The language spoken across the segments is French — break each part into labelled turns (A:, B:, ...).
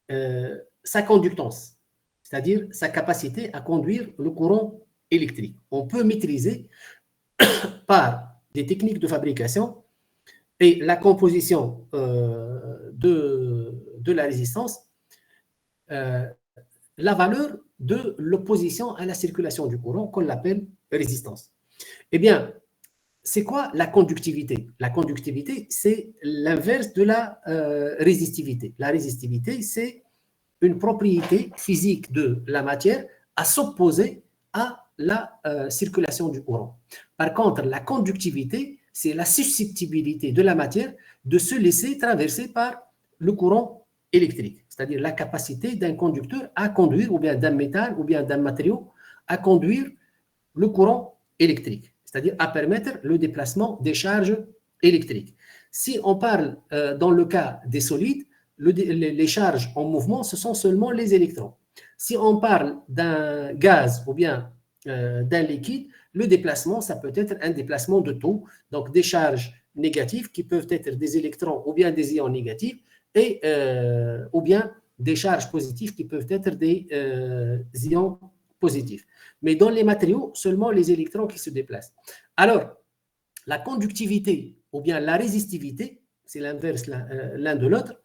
A: sa conductance, c'est-à-dire sa capacité à conduire le courant électrique. On peut maîtriser par des techniques de fabrication et la composition de la résistance, la valeur de l'opposition à la circulation du courant qu'on appelle résistance. Eh bien, c'est quoi la conductivité? La conductivité, c'est l'inverse de la résistivité. La résistivité, c'est une propriété physique de la matière à s'opposer à la circulation du courant. Par contre, la conductivité, c'est la susceptibilité de la matière de se laisser traverser par le courant électrique, c'est-à-dire la capacité d'un conducteur à conduire, ou bien d'un métal, ou bien d'un matériau, à conduire le courant électrique, c'est-à-dire à permettre le déplacement des charges électriques. Si on parle dans le cas des solides, les charges en mouvement, ce sont seulement les électrons. Si on parle d'un gaz ou bien d'un liquide, le déplacement, ça peut être un déplacement de taux, donc des charges négatives qui peuvent être des électrons ou bien des ions négatifs, et, ou bien des charges positives qui peuvent être des ions positifs. Mais dans les matériaux, seulement les électrons qui se déplacent. Alors, la conductivité ou bien la résistivité, c'est l'inverse l'un de l'autre.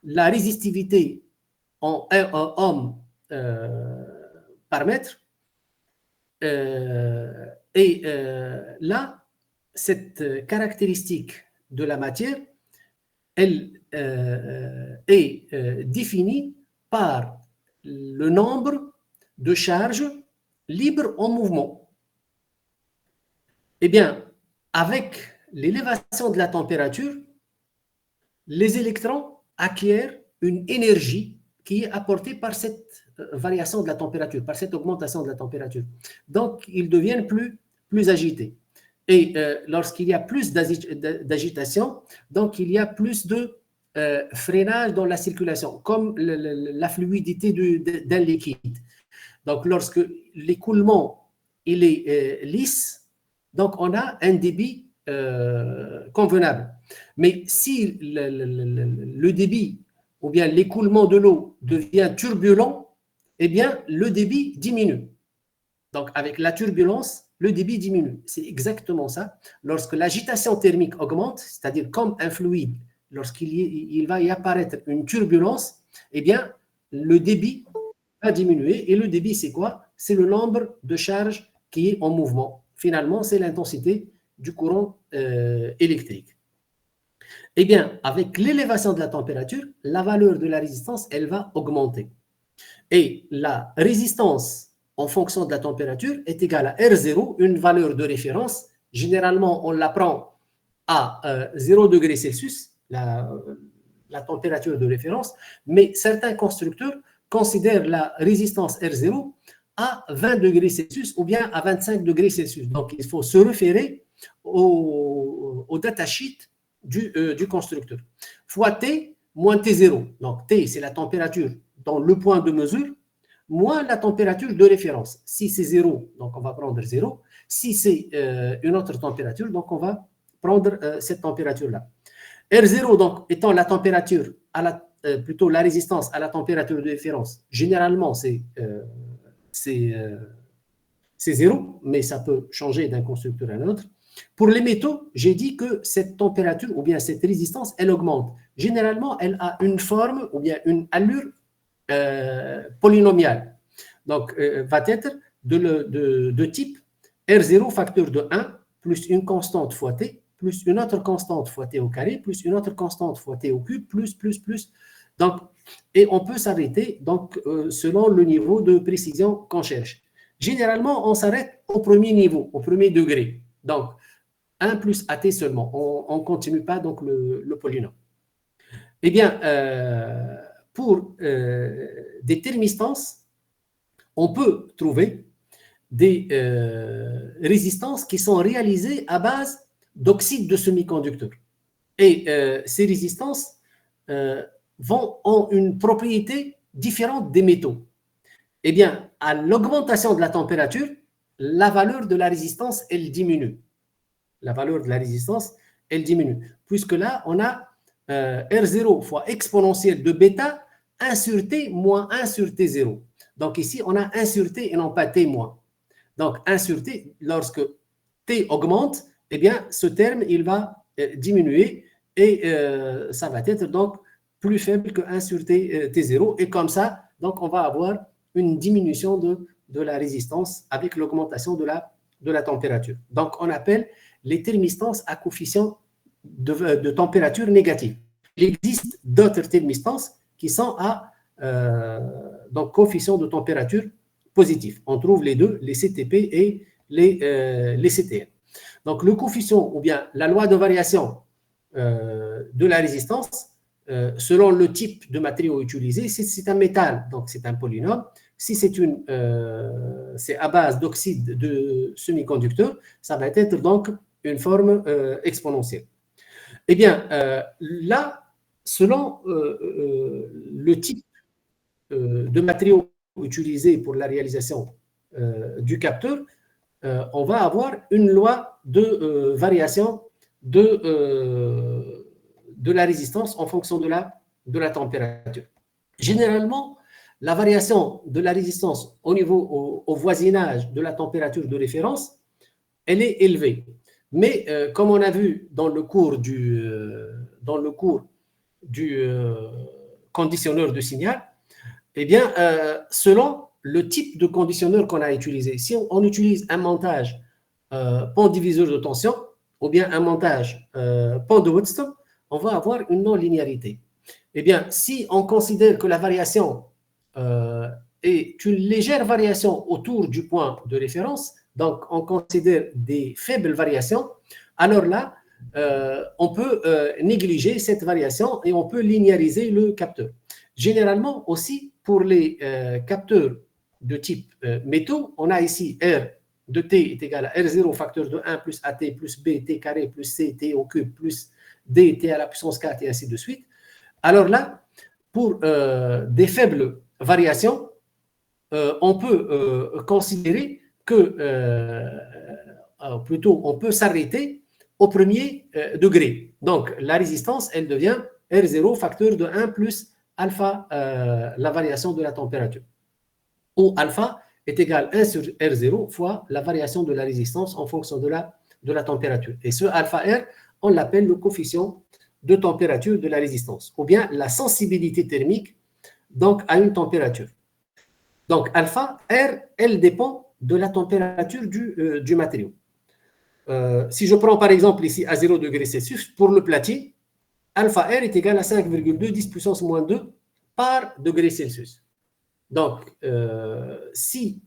A: La résistivité en ohm par mètre, et là, cette caractéristique de la matière, elle est définie par le nombre de charges libres en mouvement. Eh bien, avec l'élévation de la température, les électrons acquièrent une énergie qui est apportée par cette variation de la température, par cette augmentation de la température. Donc, ils deviennent plus agités. Et lorsqu'il y a plus d'agitation, donc il y a plus de freinage dans la circulation, comme la fluidité d'un liquide. Donc, lorsque l'écoulement il est lisse, donc on a un débit convenable. Mais si le débit ou bien l'écoulement de l'eau devient turbulent, eh bien, le débit diminue. Donc, avec la turbulence, le débit diminue. C'est exactement ça. Lorsque l'agitation thermique augmente, c'est-à-dire comme un fluide, lorsqu'il va y apparaître une turbulence, eh bien, le débit va diminuer. Et le débit, c'est quoi? C'est le nombre de charges qui est en mouvement. Finalement, c'est l'intensité du courant électrique. Eh bien, avec l'élévation de la température, la valeur de la résistance, elle va augmenter. Et la résistance en fonction de la température est égale à R0, une valeur de référence. Généralement, on la prend à 0 degré Celsius, la température de référence, mais certains constructeurs considèrent la résistance R0 à 20 degrés Celsius ou bien à 25 degrés Celsius. Donc, il faut se référer au datasheet du constructeur. Fois T moins T0. Donc, T, c'est la température dans le point de mesure, moins la température de référence. Si c'est 0, donc on va prendre 0. Si c'est une autre température, donc on va prendre cette température-là. R0, donc, étant la température, plutôt la résistance à la température de référence, généralement, c'est 0, mais ça peut changer d'un constructeur à un autre. Pour les métaux, j'ai dit que cette température ou bien cette résistance, elle augmente. Généralement, elle a une forme ou bien une allure polynomiale. Donc, va être de type R0 facteur de 1 plus une constante fois T plus une autre constante fois T au carré plus une autre constante fois T au cube plus. Donc, et on peut s'arrêter donc selon le niveau de précision qu'on cherche. Généralement, on s'arrête au premier niveau, au premier degré. Donc, 1 plus AT seulement. On ne continue pas donc le polynôme. Eh bien, pour des thermistances, on peut trouver des résistances qui sont réalisées à base d'oxyde de semi-conducteur. Et ces résistances ont une propriété différente des métaux. Eh bien, à l'augmentation de la température, la valeur de la résistance, elle diminue. La valeur de la résistance, elle diminue. Puisque là, on a R0 fois exponentielle de bêta 1 sur T moins 1 sur T0. Donc ici, on a 1 sur T et non pas T moins. Donc 1 sur T, lorsque T augmente, eh bien, ce terme, il va diminuer et ça va être donc plus faible que 1 sur T0. Et comme ça, donc, on va avoir une diminution de la résistance avec l'augmentation de la température. Donc, on appelle les thermistances à coefficient de température négative. Il existe d'autres thermistances qui sont à donc, coefficient de température positif. On trouve les deux, les CTP et les CTN. Donc, le coefficient ou bien la loi de variation de la résistance, selon le type de matériau utilisé, si c'est un métal, donc c'est un polynôme. Si c'est à base d'oxyde de semi-conducteur, ça va être donc une forme exponentielle. Eh bien, là, selon le type de matériau utilisé pour la réalisation du capteur, on va avoir une loi de variation de la résistance en fonction de la température. Généralement, la variation de la résistance au voisinage de la température de référence, elle est élevée. Mais comme on a vu dans le cours du conditionneur de signal, eh bien, selon le type de conditionneur qu'on a utilisé, si on utilise un montage pont diviseur de tension ou bien un montage pont de Wheatstone, on va avoir une non-linéarité. Eh bien, si on considère que la variation est une légère variation autour du point de référence, donc on considère des faibles variations, alors là, on peut négliger cette variation et on peut linéariser le capteur. Généralement aussi, pour les capteurs de type métaux, on a ici R de T est égal à R0 facteur de 1 plus AT plus B, T carré plus C, T au cube plus D, T à la puissance 4 et ainsi de suite. Alors là, pour des faibles variations, on peut considérer que, plutôt, on peut s'arrêter au premier degré. Donc, la résistance, elle devient R0 facteur de 1 plus alpha, la variation de la température. Où alpha est égal à 1 sur R0 fois la variation de la résistance en fonction de la température. Et ce alpha R, on l'appelle le coefficient de température de la résistance, ou bien la sensibilité thermique donc, à une température. Donc, alpha R, elle dépend de la température du matériau. Si je prends par exemple ici à 0 degré Celsius, pour le platine, alpha R est égal à 5,2 10 puissance moins 2 par degré Celsius. Donc, si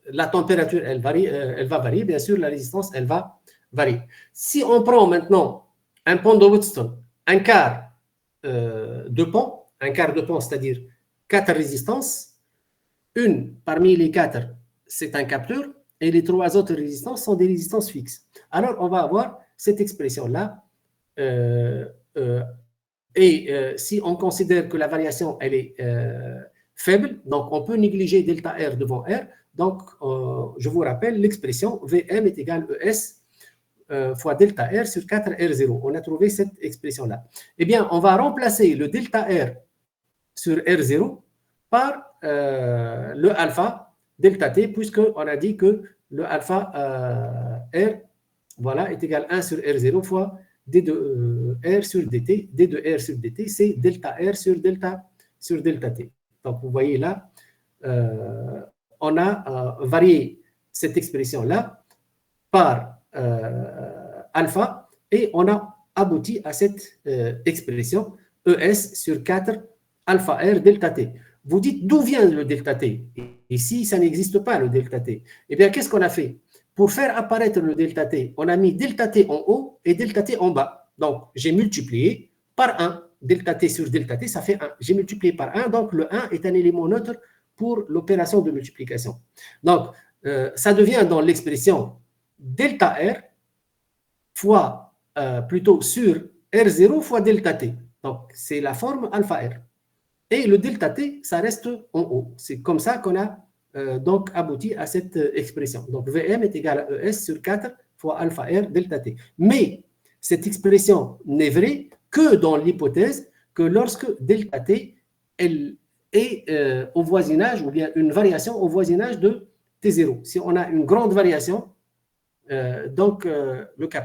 A: la température, elle va varier, bien sûr, la résistance, elle va varier. Si on prend maintenant un pont de Wheatstone, un quart de pont, c'est-à-dire 4 résistances, une parmi les 4, c'est un capteur, et les 3 autres résistances sont des résistances fixes. Alors, on va avoir cette expression-là, si on considère que la variation, elle est faible, donc on peut négliger delta R devant R. Donc, je vous rappelle l'expression Vm est égal ES fois delta R sur 4R0. On a trouvé cette expression-là. Eh bien, on va remplacer le delta R sur R0 par le alpha delta T, puisqu'on a dit que le alpha R voilà, est égal à 1 sur R0 fois d de R sur dt. d de R sur dt, c'est delta R sur delta T. Donc, vous voyez là, on a varié cette expression-là par alpha et on a abouti à cette expression ES sur 4 alpha R delta T. Vous dites d'où vient le delta T? Ici, ça n'existe pas le delta T. Eh bien, qu'est-ce qu'on a fait? Pour faire apparaître le delta T, on a mis delta T en haut et delta T en bas. Donc, j'ai multiplié par 1. Delta T sur delta T, ça fait 1. J'ai multiplié par 1, donc le 1 est un élément neutre pour l'opération de multiplication. Donc, ça devient dans l'expression delta R fois, plutôt sur R0 fois delta T. Donc, c'est la forme alpha R. Et le delta T, ça reste en haut. C'est comme ça qu'on a donc abouti à cette expression. Donc, Vm est égal à ES sur 4 fois alpha R delta T. Mais cette expression n'est vraie que dans l'hypothèse que lorsque delta t elle est au voisinage, ou bien une variation au voisinage de T0. Si on a une grande variation, donc le capteur